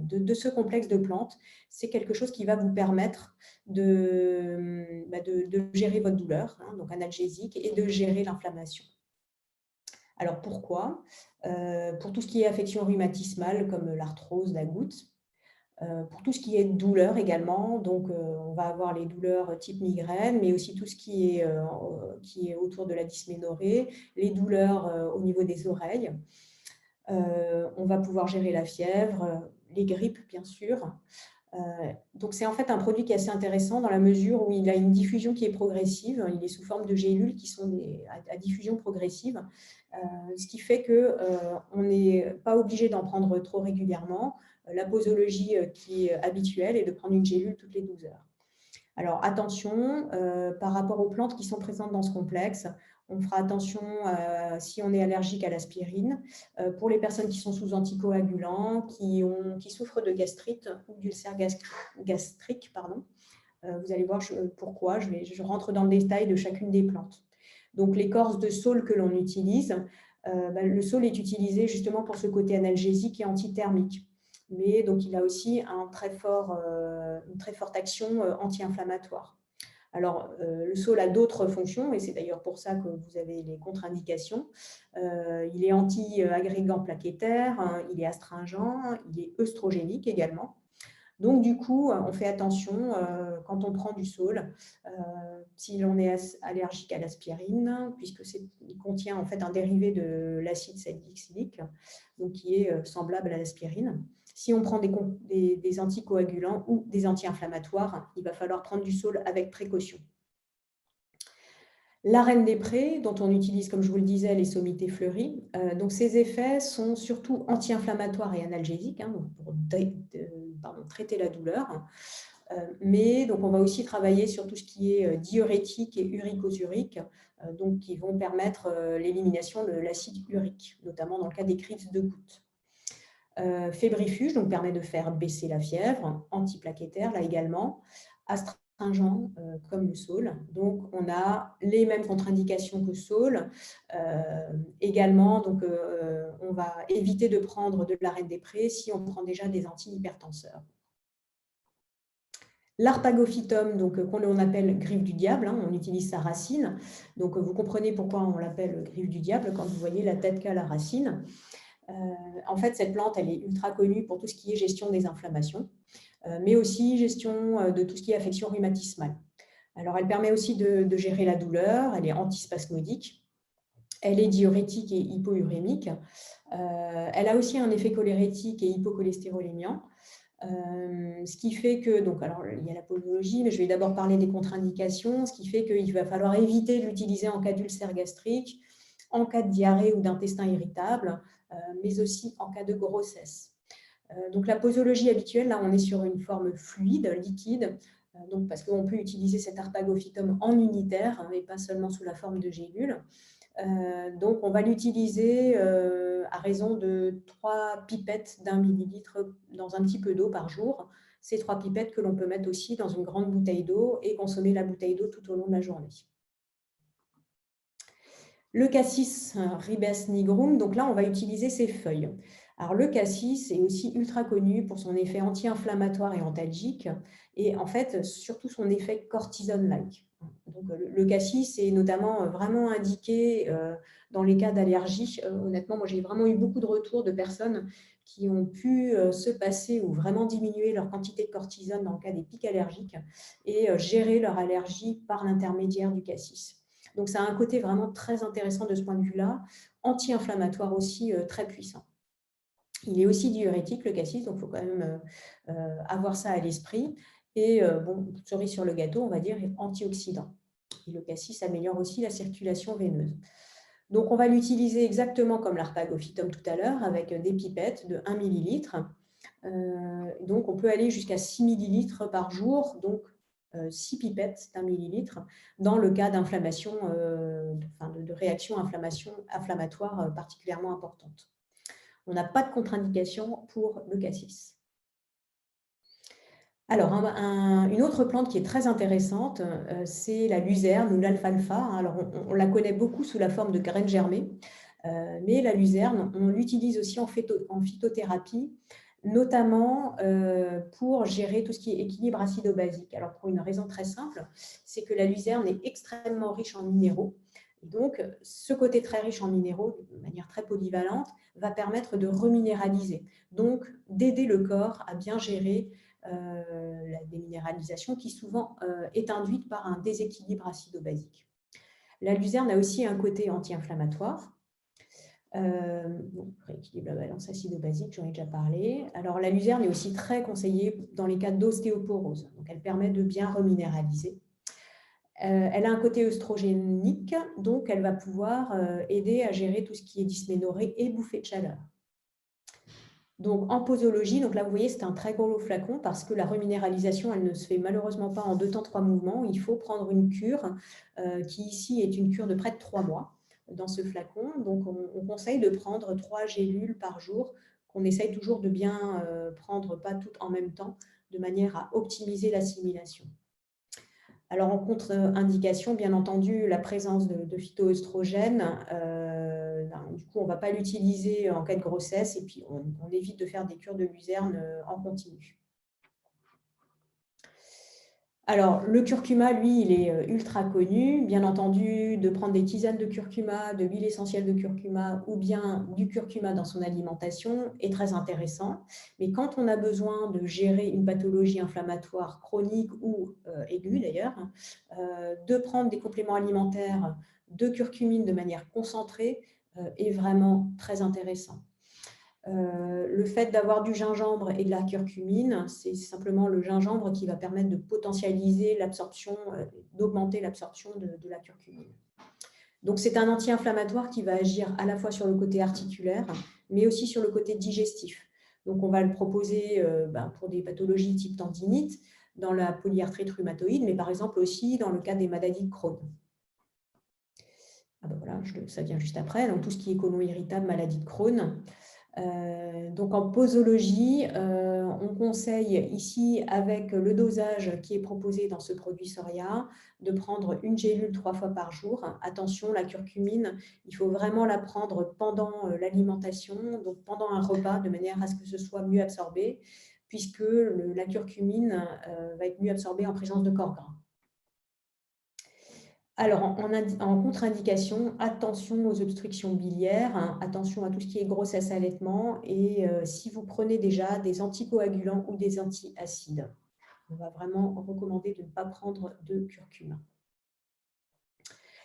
de ce complexe de plantes, c'est quelque chose qui va vous permettre de gérer votre douleur, donc analgésique, et de gérer l'inflammation. Alors, pourquoi ? Pour tout ce qui est affection rhumatismale, comme l'arthrose, la goutte. Pour tout ce qui est douleur également, donc on va avoir les douleurs type migraine, mais aussi tout ce qui est autour de la dysménorrhée, les douleurs au niveau des oreilles. On va pouvoir gérer la fièvre, les grippes, bien sûr. Donc, c'est en fait un produit qui est assez intéressant dans la mesure où il a une diffusion qui est progressive. Il est sous forme de gélules qui sont à diffusion progressive, ce qui fait qu'on n'est pas obligé d'en prendre trop régulièrement. La posologie qui est habituelle est de prendre une gélule toutes les 12 heures. Alors, attention, par rapport aux plantes qui sont présentes dans ce complexe, on fera attention si on est allergique à l'aspirine. Pour les personnes qui sont sous anticoagulants, qui souffrent de gastrite ou d'ulcère gastrique, vous allez voir pourquoi. Je rentre dans le détail de chacune des plantes. Donc, l'écorce de saule que l'on utilise, le saule est utilisé justement pour ce côté analgésique et antithermique. Mais donc, il a aussi une très forte action anti-inflammatoire. Alors, le saule a d'autres fonctions, et c'est d'ailleurs pour ça que vous avez les contre-indications. Il est anti-agrégant plaquettaire, hein, il est astringent, il est œstrogénique également. Donc, du coup, on fait attention quand on prend du saule, si l'on est allergique à l'aspirine, puisqu'il contient en fait un dérivé de l'acide salicylique, donc qui est semblable à l'aspirine. Si on prend des anticoagulants ou des anti-inflammatoires, il va falloir prendre du saule avec précaution. La reine des prés, dont on utilise, comme je vous le disais, les sommités fleuries. Donc, ces effets sont surtout anti-inflammatoires et analgésiques, hein, donc pour traiter la douleur. Mais donc, on va aussi travailler sur tout ce qui est diurétique et uricosurique, donc qui vont permettre l'élimination de l'acide urique, notamment dans le cas des crises de gouttes. Fébrifuge, donc permet de faire baisser la fièvre, antiplaquettaire là également, astringent comme le saule. Donc on a les mêmes contre-indications que saule. Également, donc on va éviter de prendre de la reine des prés si on prend déjà des antihypertenseurs. L'arpagophytum, donc qu'on appelle griffe du diable, hein, on utilise sa racine. Donc vous comprenez pourquoi on l'appelle griffe du diable quand vous voyez la tête qu'a la racine. En fait, cette plante, elle est ultra connue pour tout ce qui est gestion des inflammations, mais aussi gestion de tout ce qui est affection rhumatismale. Alors, elle permet aussi de gérer la douleur, elle est antispasmodique, elle est diurétique et hypourémique. Elle a aussi un effet cholérétique et hypocholestérolémiant. Ce qui fait que, donc, alors il y a la posologie, mais je vais d'abord parler des contre-indications, ce qui fait qu'il va falloir éviter de l'utiliser en cas d'ulcère gastrique, en cas de diarrhée ou d'intestin irritable, mais aussi en cas de grossesse. Donc la posologie habituelle, là on est sur une forme fluide, liquide, donc parce qu'on peut utiliser cet arpagophytum en unitaire, hein, et pas seulement sous la forme de gélules. Donc on va l'utiliser à raison de 3 pipettes d'1 millilitre dans un petit peu d'eau par jour. Ces 3 pipettes que l'on peut mettre aussi dans une grande bouteille d'eau et consommer la bouteille d'eau tout au long de la journée. Le cassis ribes nigrum, donc là, on va utiliser ses feuilles. Alors, le cassis est aussi ultra connu pour son effet anti-inflammatoire et antalgique, et en fait, surtout son effet cortisone-like. Donc, le cassis est notamment vraiment indiqué dans les cas d'allergie. Honnêtement, moi, j'ai vraiment eu beaucoup de retours de personnes qui ont pu se passer ou vraiment diminuer leur quantité de cortisone dans le cas des pics allergiques et gérer leur allergie par l'intermédiaire du cassis. Donc, ça a un côté vraiment très intéressant de ce point de vue-là, anti-inflammatoire aussi très puissant. Il est aussi diurétique, le cassis, donc il faut quand même avoir ça à l'esprit. Et bon, cerise sur le gâteau, on va dire, antioxydant. Et le cassis améliore aussi la circulation veineuse. Donc, on va l'utiliser exactement comme l'arpagophytum tout à l'heure, avec des pipettes de 1 millilitre. Donc, on peut aller jusqu'à 6 millilitres par jour, donc 6 pipettes d'1 millilitre dans le cas d'inflammation, de réaction inflammatoire particulièrement importante. On n'a pas de contre-indication pour le cassis. Alors, une autre plante qui est très intéressante, c'est la luzerne ou l'alfalfa. Alors, on la connaît beaucoup sous la forme de graines germées, mais la luzerne, on l'utilise aussi en phytothérapie, notamment pour gérer tout ce qui est équilibre acido-basique. Alors, pour une raison très simple, c'est que la luzerne est extrêmement riche en minéraux. Donc, ce côté très riche en minéraux, de manière très polyvalente, va permettre de reminéraliser, donc d'aider le corps à bien gérer la déminéralisation qui souvent est induite par un déséquilibre acido-basique. La luzerne a aussi un côté anti-inflammatoire. Rééquilibre la balance acido-basique, j'en ai déjà parlé. Alors, la luzerne est aussi très conseillée dans les cas d'ostéoporose. Donc, elle permet de bien reminéraliser. Elle a un côté œstrogénique, donc elle va pouvoir aider à gérer tout ce qui est dysménorrhée et bouffée de chaleur. Donc, en posologie, donc là, vous voyez, c'est un très gros flacon parce que la reminéralisation, elle ne se fait malheureusement pas en 2 temps, 3 mouvements. Il faut prendre une cure qui, ici, est une cure de près de 3 mois dans ce flacon. Donc, on conseille de prendre 3 gélules par jour, qu'on essaye toujours de bien prendre, pas toutes en même temps, de manière à optimiser l'assimilation. Alors, en contre-indication, bien entendu, la présence de phytoœstrogènes. Du coup, on ne va pas l'utiliser en cas de grossesse et puis on évite de faire des cures de luzerne en continu. Alors, le curcuma, lui, il est ultra connu. Bien entendu, de prendre des tisanes de curcuma, de l'huile essentielle de curcuma ou bien du curcuma dans son alimentation est très intéressant. Mais quand on a besoin de gérer une pathologie inflammatoire chronique ou aiguë d'ailleurs, de prendre des compléments alimentaires de curcumine de manière concentrée est vraiment très intéressant. Le fait d'avoir du gingembre et de la curcumine, c'est simplement le gingembre qui va permettre de potentialiser l'absorption, d'augmenter l'absorption de la curcumine. Donc, c'est un anti-inflammatoire qui va agir à la fois sur le côté articulaire, mais aussi sur le côté digestif. Donc, on va le proposer pour des pathologies type tendinite, dans la polyarthrite rhumatoïde, mais par exemple aussi dans le cas des maladies de Crohn. Ah ben voilà, ça vient juste après. Donc, tout ce qui est côlon irritable, maladie de Crohn. Donc en posologie, on conseille ici, avec le dosage qui est proposé dans ce produit Soria, de prendre une gélule 3 fois par jour. Attention, la curcumine, il faut vraiment la prendre pendant l'alimentation, donc pendant un repas, de manière à ce que ce soit mieux absorbé, puisque la curcumine va être mieux absorbée en présence de corps gras. Alors, en contre-indication, attention aux obstructions biliaires, hein, attention à tout ce qui est grossesse, allaitement, et si vous prenez déjà des anticoagulants ou des antiacides, on va vraiment recommander de ne pas prendre de curcuma.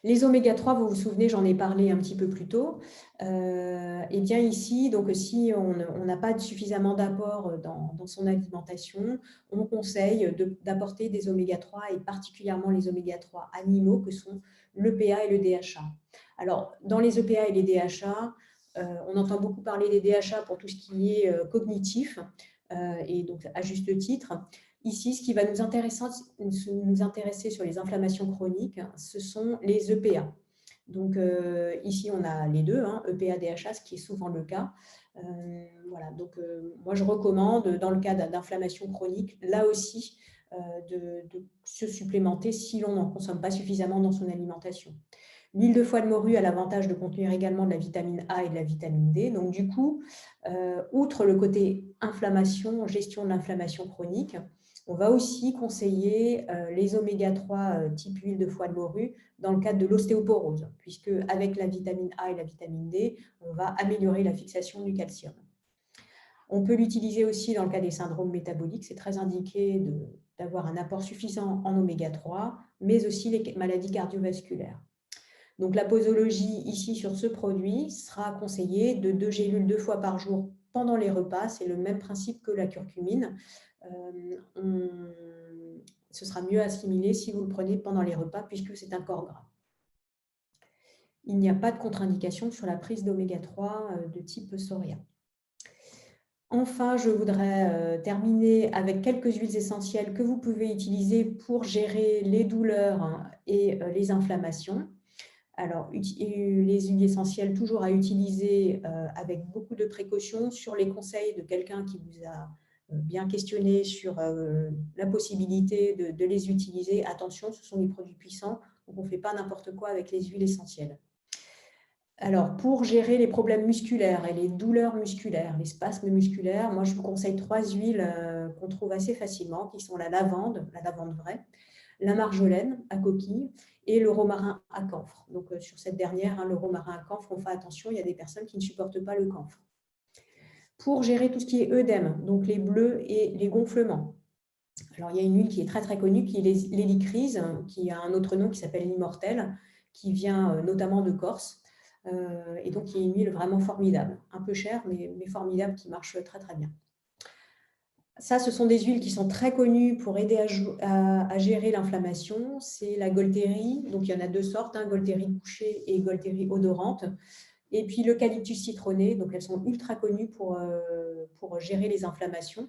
Les oméga 3, vous vous souvenez, j'en ai parlé un petit peu plus tôt. Et bien ici, donc si on n'a pas suffisamment d'apport dans son alimentation, on conseille d'apporter des oméga 3 et particulièrement les oméga 3 animaux que sont l'EPA et le DHA. Alors, dans les EPA et les DHA, on entend beaucoup parler des DHA pour tout ce qui est cognitif, et donc à juste titre. Ici, ce qui va nous intéresser sur les inflammations chroniques, ce sont les EPA. Donc ici, on a les deux, hein, EPA, DHA, ce qui est souvent le cas. Voilà, donc moi, je recommande, dans le cas d'inflammation chronique, là aussi, de se supplémenter si l'on n'en consomme pas suffisamment dans son alimentation. L'huile de foie de morue a l'avantage de contenir également de la vitamine A et de la vitamine D. Donc du coup, outre le côté inflammation, gestion de l'inflammation chronique, on va aussi conseiller les oméga 3 type huile de foie de morue dans le cadre de l'ostéoporose, puisque avec la vitamine A et la vitamine D, on va améliorer la fixation du calcium. On peut l'utiliser aussi dans le cas des syndromes métaboliques. C'est très indiqué d'avoir un apport suffisant en oméga 3, mais aussi les maladies cardiovasculaires. Donc la posologie ici sur ce produit sera conseillée de 2 gélules 2 fois par jour pendant les repas. C'est le même principe que la curcumine. Ce sera mieux assimilé si vous le prenez pendant les repas puisque c'est un corps gras. Il n'y a pas de contre-indication sur la prise d'oméga 3 de type Soria. Enfin, je voudrais terminer avec quelques huiles essentielles que vous pouvez utiliser pour gérer les douleurs et les inflammations. Alors, les huiles essentielles, toujours à utiliser avec beaucoup de précautions sur les conseils de quelqu'un qui vous a bien questionné sur la possibilité de les utiliser. Attention, ce sont des produits puissants, donc on ne fait pas n'importe quoi avec les huiles essentielles. Alors, pour gérer les problèmes musculaires et les douleurs musculaires, les spasmes musculaires, moi, je vous conseille 3 huiles qu'on trouve assez facilement, qui sont la lavande vraie, la marjolaine à coquille et le romarin à camphre. Donc, sur cette dernière, le romarin à camphre, on fait attention, il y a des personnes qui ne supportent pas le camphre. Pour gérer tout ce qui est œdème, donc les bleus et les gonflements, alors il y a une huile qui est très très connue, qui est l'hélicryse, qui a un autre nom qui s'appelle l'immortel, qui vient notamment de Corse, et donc qui est une huile vraiment formidable, un peu chère, mais formidable, qui marche très très bien. Ça, ce sont des huiles qui sont très connues pour aider à gérer l'inflammation. C'est la Golterie, donc il y en a 2 sortes, Golterie couchée et Golterie odorante. Et puis l'eucalyptus citronné, donc elles sont ultra connues pour gérer les inflammations.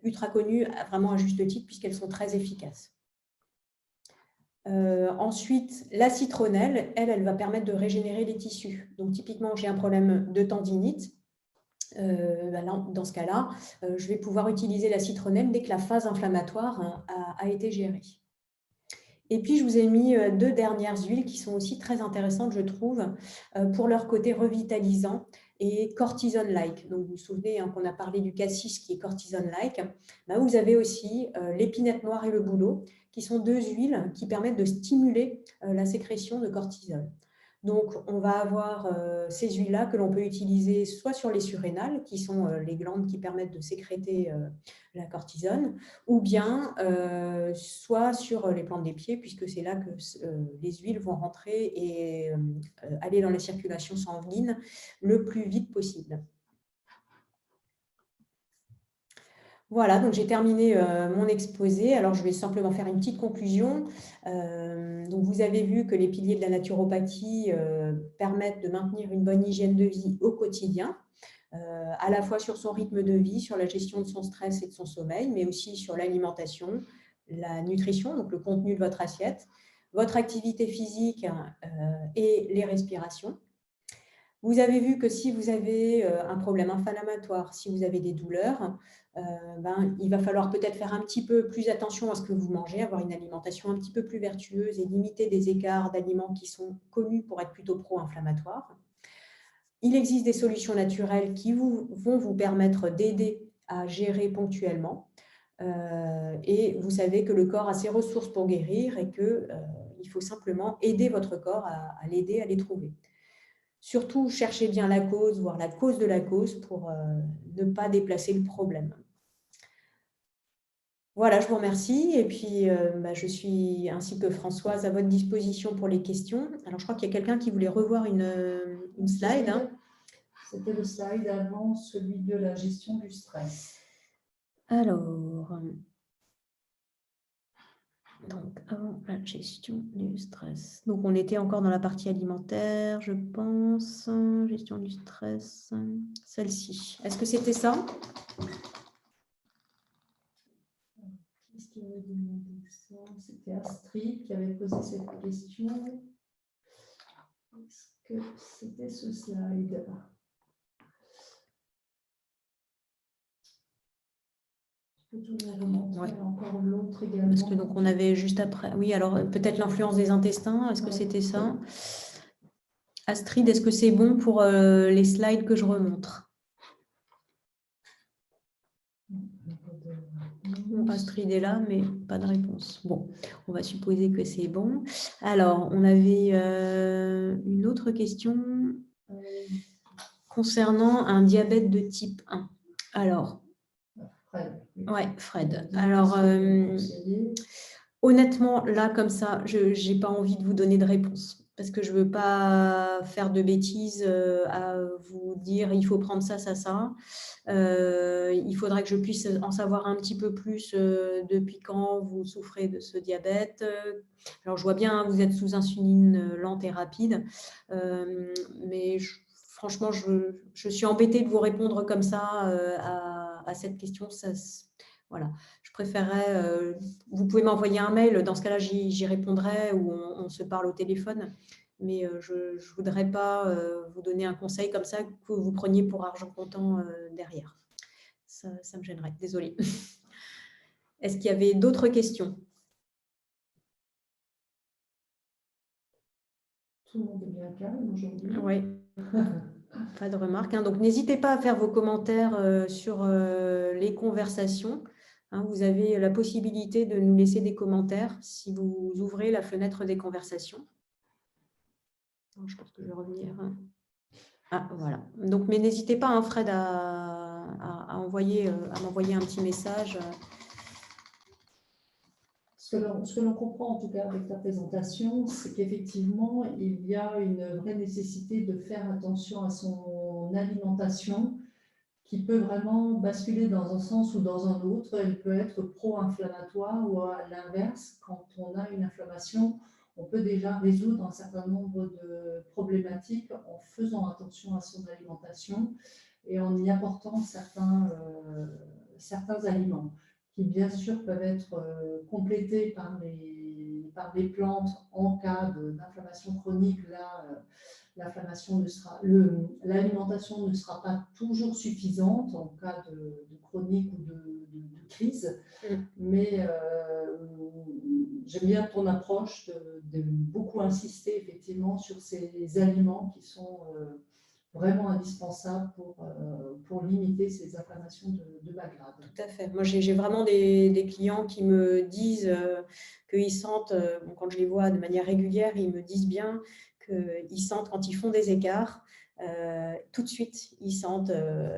Ultra connues vraiment à juste titre puisqu'elles sont très efficaces. Ensuite, la citronnelle, elle va permettre de régénérer les tissus. Donc typiquement, j'ai un problème de tendinite. Dans ce cas-là, je vais pouvoir utiliser la citronnelle dès que la phase inflammatoire a été gérée. Et puis, je vous ai mis 2 dernières huiles qui sont aussi très intéressantes, je trouve, pour leur côté revitalisant. et cortisone-like. Donc, vous vous souvenez qu'on a parlé du cassis qui est cortisone-like. Vous avez aussi l'épinette noire et le bouleau, qui sont deux huiles qui permettent de stimuler la sécrétion de cortisol. Donc, on va avoir ces huiles-là que l'on peut utiliser soit sur les surrénales, qui sont les glandes qui permettent de sécréter la cortisone, ou bien soit sur les plantes des pieds, puisque c'est là que les huiles vont rentrer et aller dans la circulation sanguine le plus vite possible. Voilà, donc j'ai terminé mon exposé. Alors, je vais simplement faire une petite conclusion. Donc, vous avez vu que les piliers de la naturopathie permettent de maintenir une bonne hygiène de vie au quotidien, à la fois sur son rythme de vie, sur la gestion de son stress et de son sommeil, mais aussi sur l'alimentation, la nutrition, donc le contenu de votre assiette, votre activité physique et les respirations. Vous avez vu que si vous avez un problème inflammatoire, si vous avez des douleurs, il va falloir peut-être faire un petit peu plus attention à ce que vous mangez, avoir une alimentation un petit peu plus vertueuse et limiter des écarts d'aliments qui sont connus pour être plutôt pro-inflammatoires. Il existe des solutions naturelles qui vont vous permettre d'aider à gérer ponctuellement. Et vous savez que le corps a ses ressources pour guérir et qu'il faut simplement aider votre corps à l'aider à les trouver. Surtout, cherchez bien la cause, voire la cause de la cause pour ne pas déplacer le problème. Voilà, je vous remercie. Et puis, je suis, ainsi que Françoise, à votre disposition pour les questions. Alors, je crois qu'il y a quelqu'un qui voulait revoir une slide. C'était le slide avant celui de la gestion du stress. Alors, donc, avant la gestion du stress. Donc, on était encore dans la partie alimentaire, je pense. Gestion du stress, celle-ci. Est-ce que c'était ça ? Qu'est-ce qui avait demandé ça ? C'était Astrid qui avait posé cette question. Est-ce que c'était ce slide ? Ouais. Encore l'autre également. Parce que donc on avait juste après. Oui, alors peut-être l'influence des intestins. Est-ce que c'était ça ? Astrid, est-ce que c'est bon pour les slides que je remontre ? Astrid est là, mais pas de réponse. Bon, on va supposer que c'est bon. Alors, on avait une autre question concernant un diabète de type 1. Alors, Fred. Ouais, Fred. Alors, honnêtement, là, comme ça, je n'ai pas envie de vous donner de réponse parce que je ne veux pas faire de bêtises à vous dire il faut prendre ça, ça, ça. Il faudrait que je puisse en savoir un petit peu plus depuis quand vous souffrez de ce diabète. Alors, je vois bien, vous êtes sous insuline lente et rapide, mais franchement, je suis embêtée de vous répondre comme ça à cette question. Voilà, je préférerais, vous pouvez m'envoyer un mail, dans ce cas-là, j'y répondrai ou on se parle au téléphone, mais je ne voudrais pas vous donner un conseil comme ça que vous preniez pour argent comptant derrière. Ça me gênerait, désolée. Est-ce qu'il y avait d'autres questions ? Tout le monde est bien calme aujourd'hui. Oui, pas de remarques. Donc, n'hésitez pas à faire vos commentaires sur les conversations. Vous avez la possibilité de nous laisser des commentaires si vous ouvrez la fenêtre des conversations. Je pense que je vais revenir. Ah, voilà. Donc, mais n'hésitez pas, Fred, à m'envoyer un petit message. Ce que l'on comprend en tout cas avec ta présentation, c'est qu'effectivement, il y a une vraie nécessité de faire attention à son alimentation qui peut vraiment basculer dans un sens ou dans un autre. Elle peut être pro-inflammatoire ou à l'inverse, quand on a une inflammation, on peut déjà résoudre un certain nombre de problématiques en faisant attention à son alimentation et en y apportant certains aliments qui bien sûr peuvent être complétés par les plantes en cas d'inflammation chronique. Là, l'alimentation ne sera pas toujours suffisante en cas de chronique ou de crise, mais j'aime bien ton approche de beaucoup insister effectivement sur ces aliments qui sont vraiment indispensable pour limiter ces inflammations de bas grade. Tout à fait. Moi, j'ai vraiment des clients qui me disent qu'ils sentent, quand je les vois de manière régulière, ils me disent bien qu'ils sentent quand ils font des écarts, tout de suite, ils sentent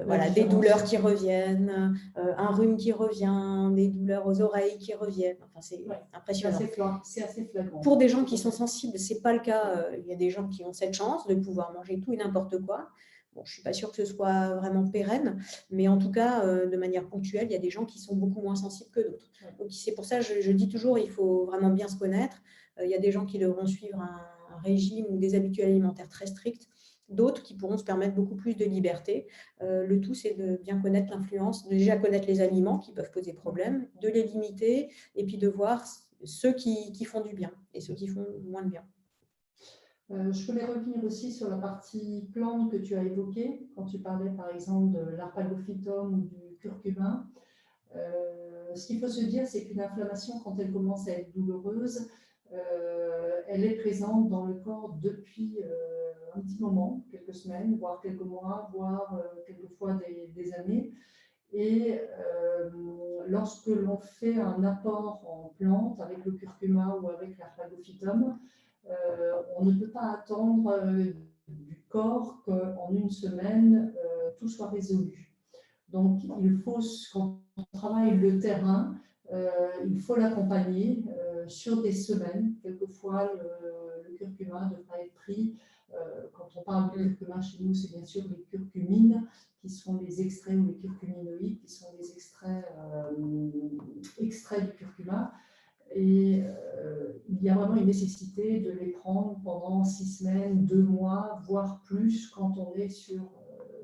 voilà, des douleurs qui reviennent, un rhume qui revient, des douleurs aux oreilles qui reviennent. Enfin, c'est impressionnant. C'est assez flagrant. Pour des gens qui sont sensibles, ce n'est pas le cas. Il y a des gens qui ont cette chance de pouvoir manger tout et n'importe quoi. Bon, je ne suis pas sûre que ce soit vraiment pérenne, mais en tout cas, de manière ponctuelle, il y a des gens qui sont beaucoup moins sensibles que d'autres. Donc, c'est pour ça que je dis toujours, il faut vraiment bien se connaître. Il y a des gens qui devront suivre un régime ou des habitudes alimentaires très strictes, d'autres qui pourront se permettre beaucoup plus de liberté. Le tout, c'est de bien connaître l'influence, de déjà connaître les aliments qui peuvent poser problème, de les limiter et puis de voir ceux qui font du bien et ceux qui font moins de bien. Je voulais revenir aussi sur la partie plante que tu as évoquée, quand tu parlais par exemple de l'arpagophytum ou du curcuma. Ce qu'il faut se dire, c'est qu'une inflammation, quand elle commence à être douloureuse, elle est présente dans le corps depuis un petit moment, quelques semaines, voire quelques mois, voire quelquefois des années. Et lorsque l'on fait un apport en plante avec le curcuma ou avec l'arpagophytum, on ne peut pas attendre du corps qu'en une semaine, tout soit résolu. Donc, il faut, quand on travaille le terrain, il faut l'accompagner sur des semaines. Quelquefois, le curcuma devra être pris. Quand on parle de curcuma chez nous, c'est bien sûr les curcumines, qui sont les extraits ou les curcuminoïdes, qui sont les extraits du curcuma. Et il y a vraiment une nécessité de les prendre pendant 6 semaines, 2 mois, voire plus quand on est sur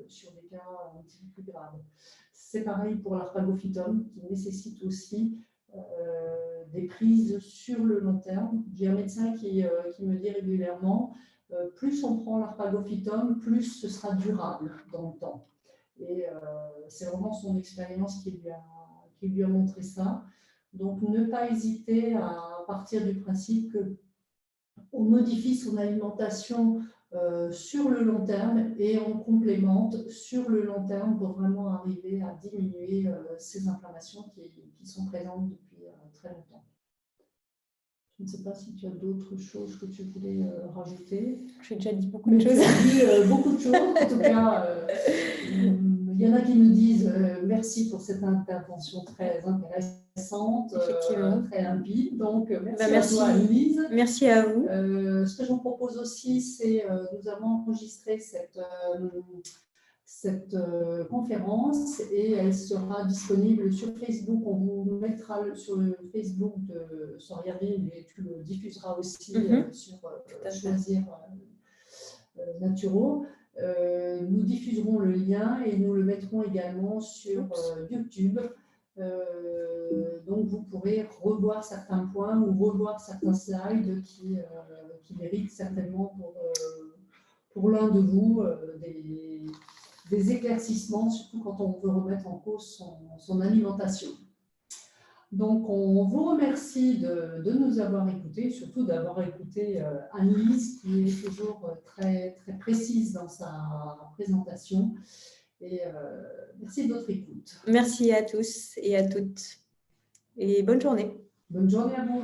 des cas un petit peu plus graves. C'est pareil pour l'arpagophytum qui nécessite aussi des prises sur le long terme. J'ai un médecin qui me dit régulièrement plus on prend l'arpagophytum, plus ce sera durable dans le temps. Et c'est vraiment son expérience qui lui a montré ça. Donc, ne pas hésiter à partir du principe qu'on modifie son alimentation sur le long terme et on complémente sur le long terme pour vraiment arriver à diminuer ces inflammations qui sont présentes depuis très longtemps. Je ne sais pas si tu as d'autres choses que tu voulais rajouter. J'ai déjà dit beaucoup de choses. Tu as dit beaucoup de choses. En tout cas, il y en a qui nous disent merci pour cette intervention très intéressante, très limpide. Donc, merci à toi, Louise. Merci à vous. Ce que je vous propose aussi, c'est nous avons enregistré cette conférence et elle sera disponible sur Facebook. On vous mettra sur le Facebook de Soriaville et tu le diffuseras aussi sur Choisir Naturaux. Nous diffuserons le lien et nous le mettrons également sur YouTube. Donc vous pourrez revoir certains points ou revoir certains slides qui méritent certainement pour l'un de vous des éclaircissements, surtout quand on veut remettre en cause son alimentation. Donc, on vous remercie de nous avoir écoutés, surtout d'avoir écouté Anne-Lise, qui est toujours très, très précise dans sa présentation. Et merci de votre écoute. Merci à tous et à toutes. Et bonne journée. Bonne journée à vous.